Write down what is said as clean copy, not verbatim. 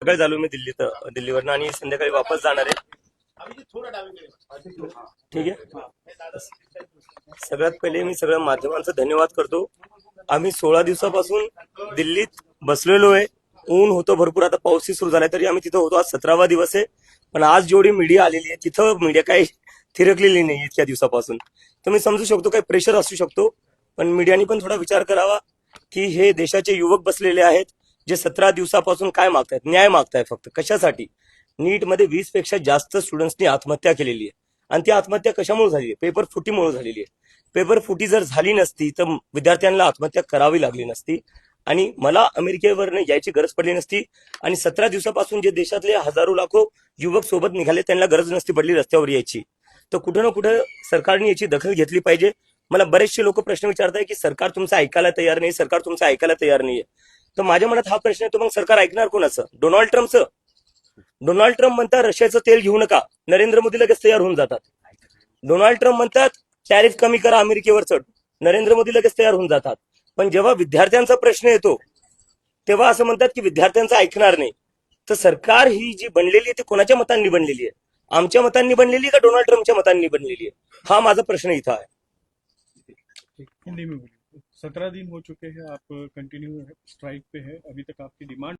सकाळी झालो मी दिल्लीवरनं आणि संध्याकाळी वापस जाणार आहे. ठीक आहे. सगळ्यात पहिले मी सगळ्या माध्यमांचा धन्यवाद करतो. आम्ही 16 दिवसापासून दिल्लीत बसलेलो आहे. ऊन होतं भरपूर, आता पाऊसही सुरू झालाय तरी आम्ही तिथं होतो. आज 17वा दिवस आहे. पण आज जेवढी मीडिया आलेली आहे तिथं मीडिया काही थिरकलेली नाही इतक्या दिवसापासून. तर मी समजू शकतो काही प्रेशर असू शकतो, पण मीडियाने पण थोडा विचार करावा की हे देशाचे युवक बसलेले आहेत जे 17 दिवसापासून काय मागतायत, न्याय मागतायत. फक्त कशासाठी? नीटमध्ये 20 पेक्षा जास्त स्टुडंट्सनी आत्महत्या केलेली आहे आणि ती आत्महत्या कशामुळे झाली आहे? पेपर फुटीमुळे झालेली आहे. पेपर फुटी जर झाली नसती तर विद्यार्थ्यांना आत्महत्या करावी लागली नसती आणि मला अमेरिकेवरनं यायची गरज पडली नसती. आणि 17 दिवसापासून जे देशातले हजारो लाखो युवक सोबत निघाले त्यांना गरज नसती पडली रस्त्यावर यायची. तर कुठं ना कुठं सरकारने याची दखल घेतली पाहिजे. मला बरेचसे लोक प्रश्न विचारताय की सरकार तुमचं ऐकायला तयार नाही, सरकार तुमचं ऐकायला तयार नाहीये. तर माझ्या मनात हा प्रश्न येतो, मग सरकार ऐकणार कोणाचं? डोनाल्ड ट्रम्पचं? डोनाल्ड ट्रम्प म्हणतात रशियाचं तेल घेऊ नका, नरेंद्र मोदी लगेच तयार होऊन जातात. डोनाल्ड ट्रम्प म्हणतात टॅरिफ कमी करा अमेरिकेवर चढ, नरेंद्र मोदी लगेच तयार होऊन जातात. पण जेव्हा विद्यार्थ्यांचा प्रश्न येतो तेव्हा असं म्हणतात की विद्यार्थ्यांचं ऐकणार नाही. तर सरकार ही जी बनलेली आहे ती कोणाच्या मतांनी बनलेली आहे? आमच्या मतांनी बनलेली आहे का डोनाल्ड ट्रम्पच्या मतांनी बनलेली आहे? हा माझा प्रश्न इथं आहे. हिंदी में बोलिए। 17 दिन हो चुके हैं, आप कंटिन्यू स्ट्राइक पे है, अभी तक आपकी डिमांड